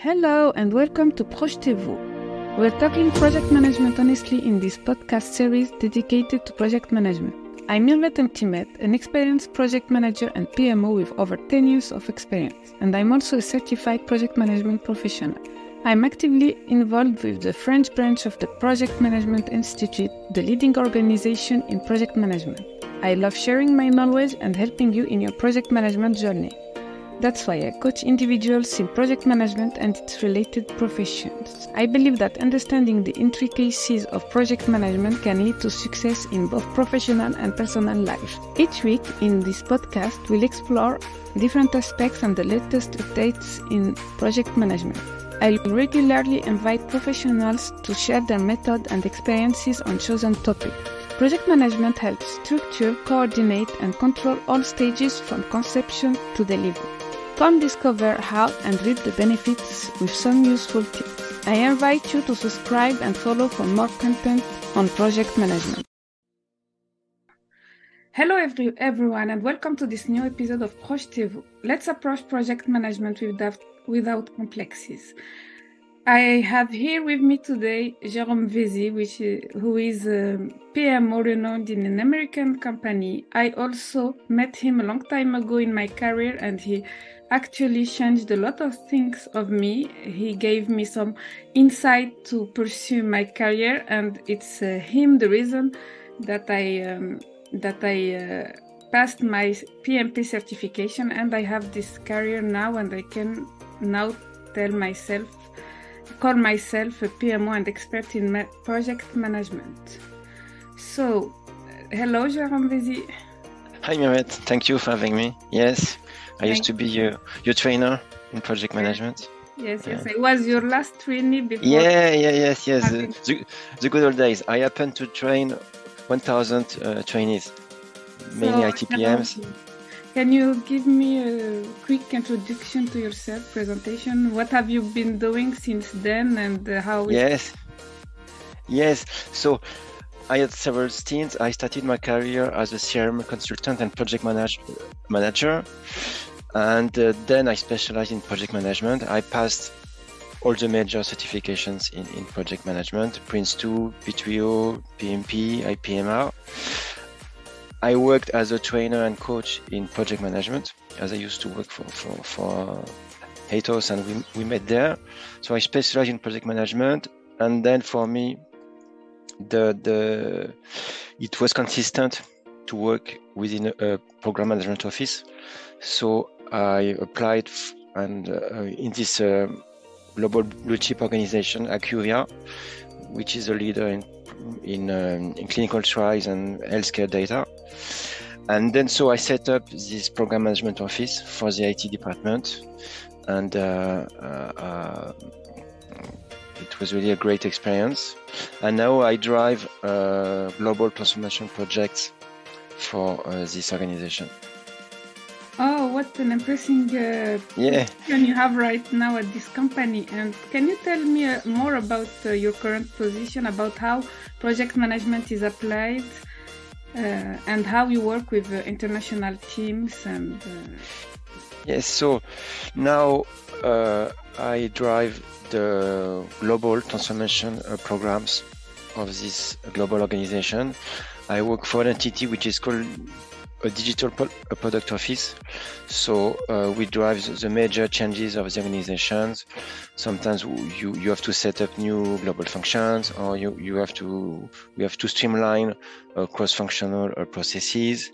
Hello and welcome to Projetez-Vous. We're talking project management honestly in this podcast series dedicated to project management. I'm invité, an experienced project manager and PMO with over 10 years of experience, and I'm also a certified project management professional. I'm actively involved with the French branch of the Project Management Institute, the leading organization in project management. I love sharing my knowledge and helping you in your project management journey. That's why I coach individuals in project management and its related professions. I believe that understanding the intricacies of project management can lead to success in both professional and personal life. Each week in this podcast, we'll explore different aspects and the latest updates in project management. I regularly invite professionals to share their method and experiences on chosen topics. Project management helps structure, coordinate, and control all stages from conception to delivery. Come discover how and reap the benefits with some useful tips. I invite you to subscribe and follow for more content on project management. Hello everyone and welcome to this new episode of Projetez-Vous. Let's approach project management without complexes. I have here with me today Jérôme Vezie, who is a PMO renowned in an American company. I also met him a long time ago in my career and he actually changed a lot of things of me. He gave me some insight to pursue my career, and it's him the reason that I passed my PMP certification and I have this career now, and I can now call myself a PMO and expert in project management. So, hello Jérôme Vezie. Hi Mehmet, thank you for having me. Yes, I used to be your trainer in project management. Yes, I was your last trainee before. Yes. The good old days. I happened to train 1,000 trainees, mainly ITPMs. Can you give me a quick introduction to yourself, presentation? What have you been doing since then and how? Yes. So I had several stints. I started my career as a CRM consultant and project manager. And then I specialized in project management. I passed all the major certifications in project management, Prince2, P3O, PMP, IPMR. I worked as a trainer and coach in project management, as I used to work for Hatos, and we met there. So I specialized in project management, and then for me, it was consistent to work within a program management office. So I applied in this global blue chip organization, IQVIA, which is a leader in clinical trials and healthcare data. And then so I set up this program management office for the IT department, and it was really a great experience. And now I drive global transformation projects for this organization. Oh, what an impressive position you have right now at this company. And can you tell me more about your current position, about how project management is applied and how you work with international teams? Yes, so now I drive the global transformation programs of this global organization. I work for an entity which is called a digital product office. So we drive the major changes of the organizations. Sometimes you have to set up new global functions, or we have to streamline cross-functional processes.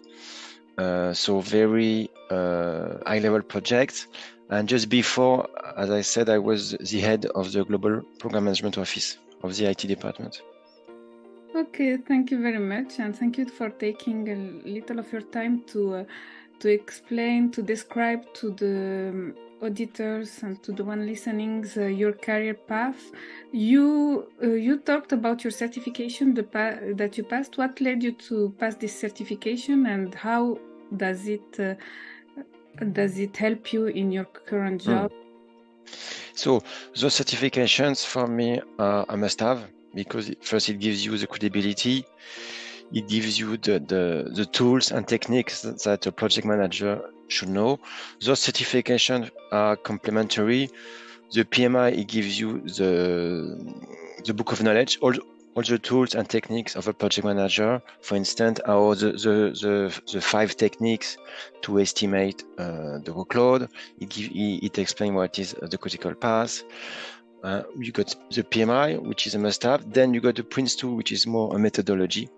So very high-level projects. And just before, as I said, I was the head of the global program management office of the IT department. Okay, thank you very much, and thank you for taking a little of your time to explain, to describe to the auditors and to the one listening your career path. You talked about your certification that you passed. What led you to pass this certification, and how does it help you in your current job? So those certifications for me are a must-have, because first it gives you the credibility, it gives you the tools and techniques that a project manager should know. Those certifications are complementary. The PMI, it gives you the book of knowledge, all the tools and techniques of a project manager. For instance, the 5 techniques to estimate the workload. It explains what is the critical path. You got the PMI, which is a must-have. Then you got the Prince2, which is more a methodology,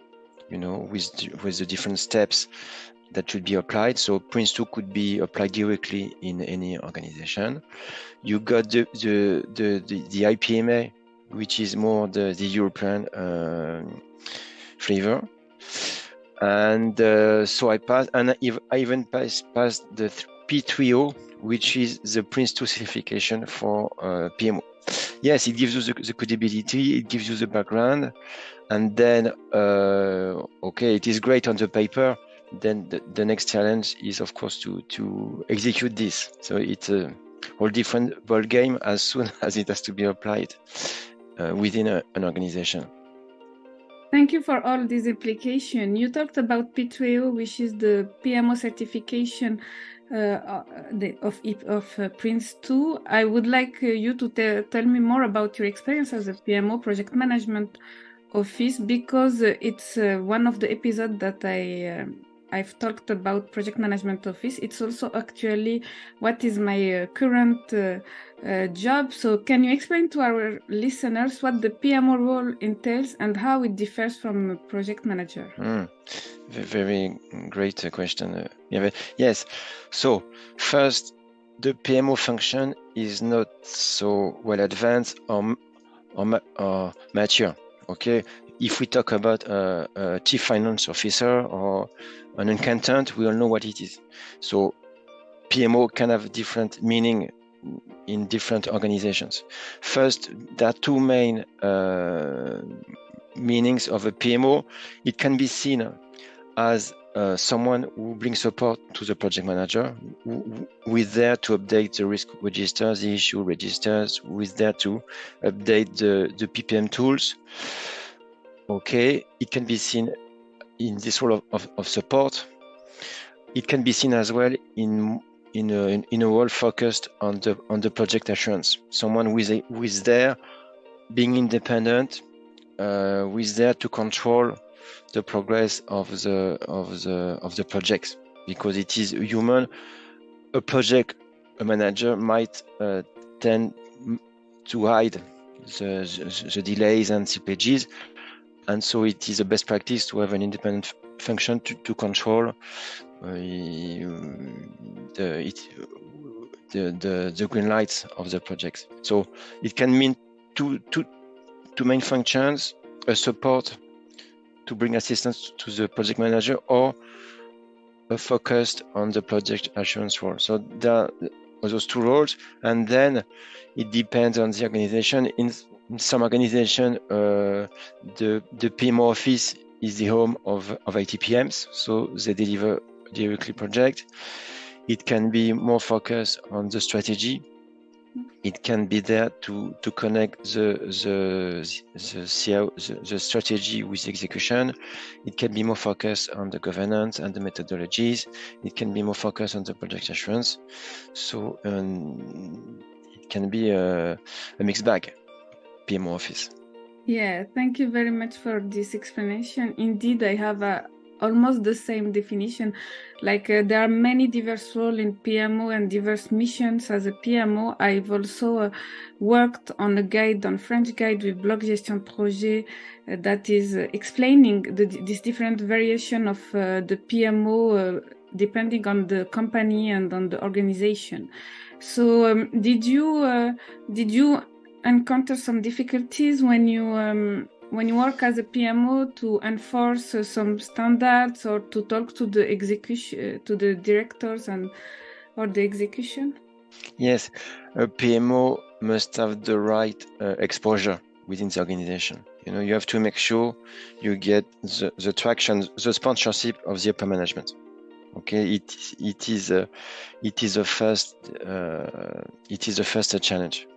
with the different steps that should be applied. So Prince2 could be applied directly in any organization. You got the IPMA, which is more the European flavor. And so I passed, and I even passed the P3O, which is the Prince2 certification for PMO. Yes, it gives you the credibility, it gives you the background, and then, okay, it is great on the paper. Then the next challenge is, of course, to execute this. So it's a whole different ball game as soon as it has to be applied within an organization. Thank you for all this implication. You talked about P3O, which is the PMO certification of Prince2. I would like you to tell me more about your experience as a PMO, project management office, because it's one of the episodes that I've talked about project management office. It's also actually what is my current job. So can you explain to our listeners what the PMO role entails and how it differs from a project manager? Very great question. Yes. So first, the PMO function is not so well advanced or mature. Okay. If we talk about a chief finance officer or an accountant, we all know what it is. So PMO can have different meaning in different organizations. First, there are 2 main meanings of a PMO. It can be seen as someone who brings support to the project manager, who is there to update the risk registers, the issue registers, who is there to update the PPM tools. Okay, it can be seen in this role of support. It can be seen as well in a role focused on the project assurance. Someone who is there being independent, who is there to control the progress of the projects, because it is human. A manager might tend to hide the delays and slippages. And so it is a best practice to have an independent function to control the green lights of the projects. So it can mean two main functions: a support to bring assistance to the project manager, or a focus on the project assurance role. So there are those 2 roles, and then it depends on the organization. In some organization, the PMO office is the home of IT PMs, so they deliver directly project. It can be more focused on the strategy. It can be there to connect the strategy with execution. It can be more focused on the governance and the methodologies. It can be more focused on the project assurance. So it can be a mixed bag. PMO office. Yeah, thank you very much for this explanation. Indeed, I have almost the same definition. There are many diverse roles in PMO and diverse missions as a PMO. I've also worked on a guide, on French guide with blog gestion projet that is explaining this different variation of the PMO depending on the company and on the organization. So did you encounter some difficulties when you work as a PMO to enforce some standards or to talk to the execution, to the directors or the execution? Yes, a PMO must have the right exposure within the organization. You have to make sure you get the traction, the sponsorship of the upper management. Okay, it is the first challenge.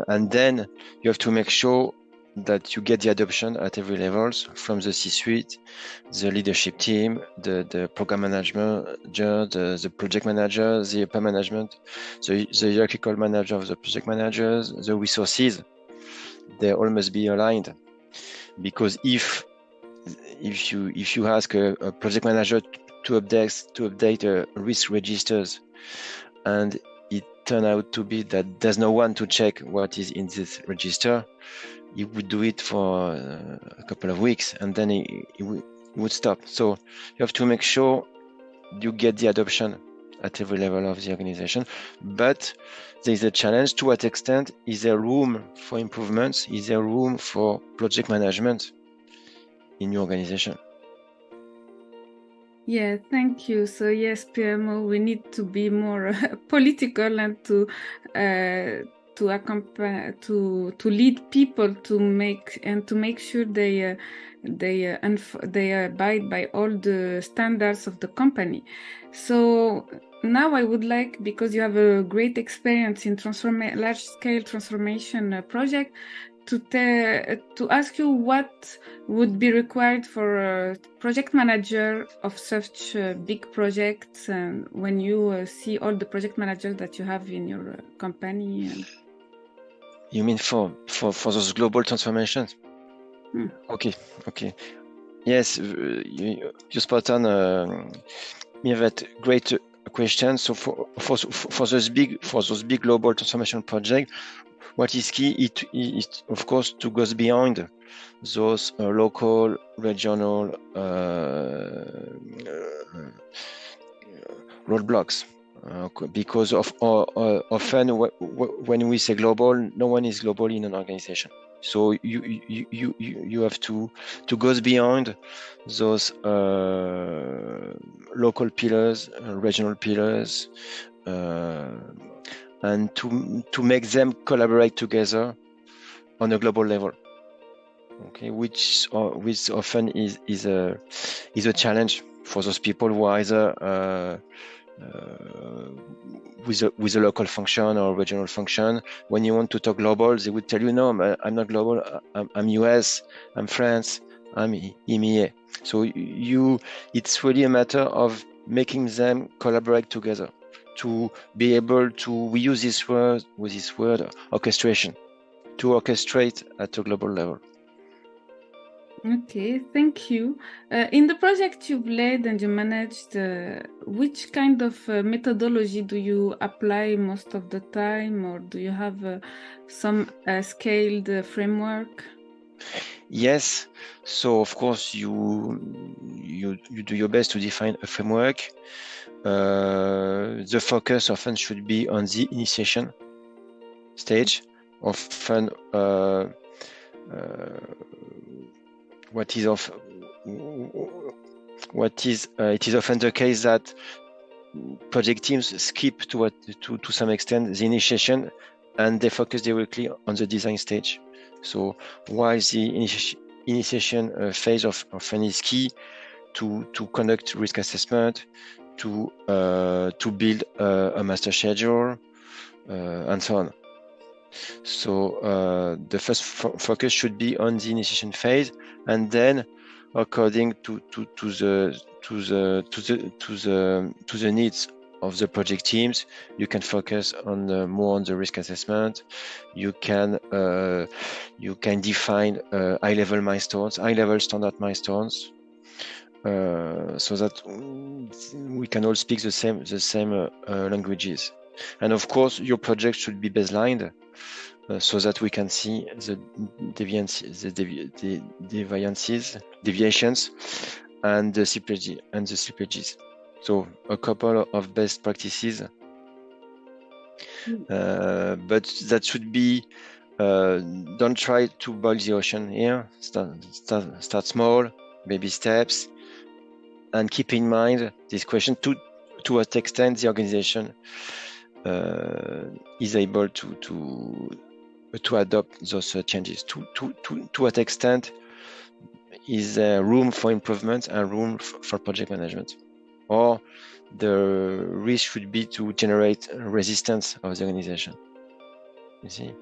And then you have to make sure that you get the adoption at every levels, from the C-suite, the leadership team, the program manager, the project manager, the upper management, the hierarchical manager of the project managers, the resources. They all must be aligned, because if you ask a project manager to update risk registers, and it turned out to be that there's no one to check what is in this register, he would do it for a couple of weeks, and then he would stop. So you have to make sure you get the adoption at every level of the organization. But there is a challenge: to what extent is there room for improvements? Is there room for project management in your organization? Yeah, thank you. So yes, PMO, we need to be more political and to accompany, to lead people to make sure they abide by all the standards of the company. So now I would like, because you have a great experience in large-scale transformation project, to ask you what would be required for a project manager of such big projects, and when you see all the project managers that you have in your company. You mean for those global transformations? Okay. Yes, you spot on. That great question. So for those big global transformation projects, what is key is of course to go beyond those local, regional roadblocks, because often when we say global, no one is global in an organization. So you have to go beyond those local pillars, regional pillars, and to make them collaborate together on a global level. Okay, which often is a challenge for those people who are either with a local function or regional function. When you want to talk global, they would tell you, no, I'm not global, I'm US, I'm France, I'm EMEA. So it's really a matter of making them collaborate together, to be able to, we use this word orchestration, to orchestrate at a global level. Okay, thank you. In the project you've led and you managed, which kind of methodology do you apply most of the time, or do you have some scaled framework? Yes, so of course you do your best to define a framework. The focus often should be on the initiation stage. Often it is often the case that project teams skip to some extent the initiation, and they focus directly on the design stage. So while the initiation phase often is key to conduct risk assessment, to build a master schedule, and so on. So the first focus should be on the initiation phase, and then according to the needs of the project teams, you can focus on more on the risk assessment. You can define high-level milestones, high-level standard milestones, so that we can all speak the same languages. And of course, your project should be baselined, so that we can see the deviations, and the slippages. So a couple of best practices, but that should be, don't try to boil the ocean here. Start small, baby steps, and keep in mind this question: to what extent the organization is able to adopt those changes. To what extent is there room for improvement and room for project management, or the risk should be to generate resistance of the organization. You see?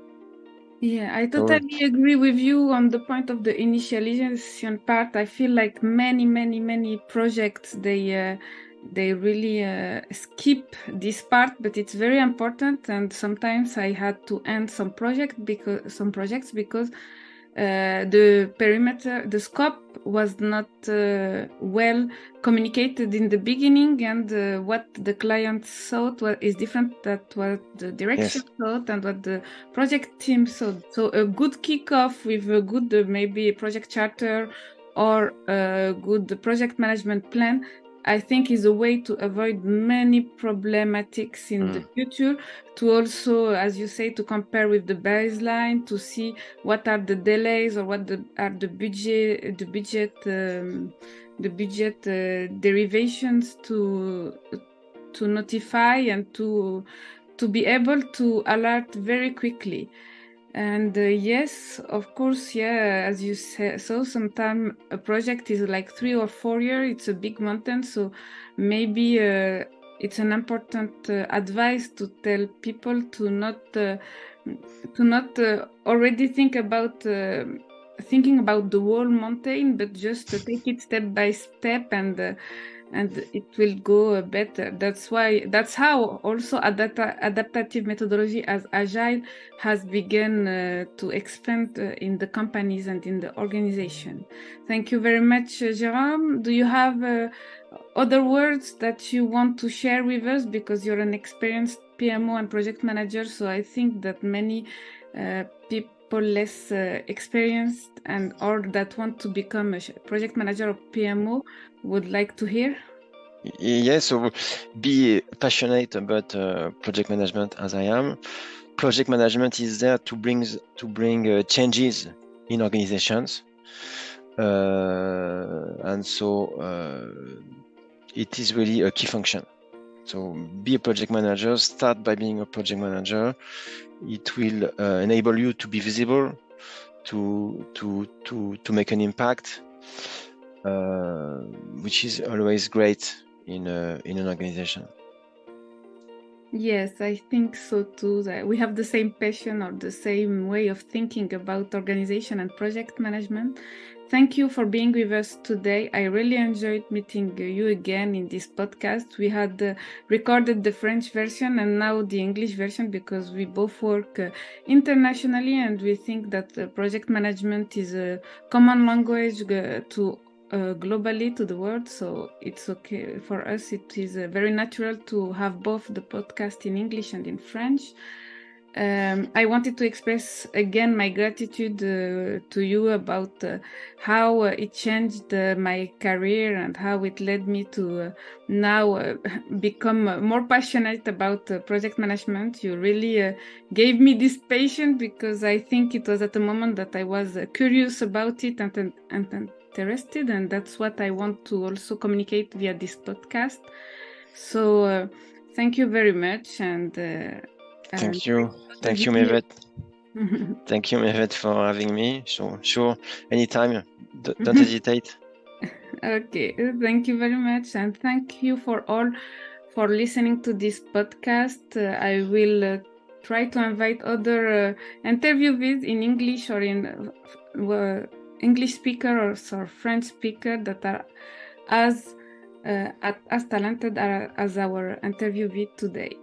Yeah, I So, totally agree with you on the point of the initialization part. I feel like many projects they really skip this part, but it's very important. And sometimes I had to end some projects because the perimeter, the scope was not well communicated in the beginning, and what the client thought is different than what the direction yes, thought and what the project team thought. So a good kickoff with a good maybe a project charter or a good project management plan, I think, is a way to avoid many problematics in the future. To also, as you say, to compare with the baseline, to see what are the delays or what are the budget derivations to notify and to be able to alert very quickly. And yes, of course, yeah, as you said, so sometimes a project is like 3 or 4 years, it's a big mountain. So maybe it's an important advice to tell people to not already thinking about the whole mountain, but just to take it step by step, and it will go better. That's how also adaptive methodology as agile has begun to expand in the companies and in the organization. Thank you very much, Jérôme. Do you have other words that you want to share with us, because you're an experienced PMO and project manager? So I think that many people less experienced and or that want to become a project manager or PMO would like to hear. yes. So be passionate about project management as I am. Project management is there to bring changes in organizations, and so it is really a key function. So be a project manager. Start by being a project manager. It will enable you to be visible, to make an impact, which is always great in an organization. Yes, I think so too. That we have the same passion or the same way of thinking about organization and project management. Thank you for being with us today. I really enjoyed meeting you again in this podcast. We had recorded the French version and now the English version because we both work internationally, and we think that project management is a common language to globally to the world. So it's okay for us. It is very natural to have both the podcast in English and in French. I wanted to express again my gratitude to you about how it changed my career and how it led me to now become more passionate about project management. You really gave me this patience, because I think it was at the moment that I was curious about it and interested, and that's what I want to also communicate via this podcast. So thank you very much, and thank you, Mehvet. Thank you, Mehvet, for having me. So sure, anytime, don't hesitate. Okay, thank you very much, and thank you for listening to this podcast. I will try to invite other interviewees in English or in English speakers or French speaker that are as talented as our interviewee today.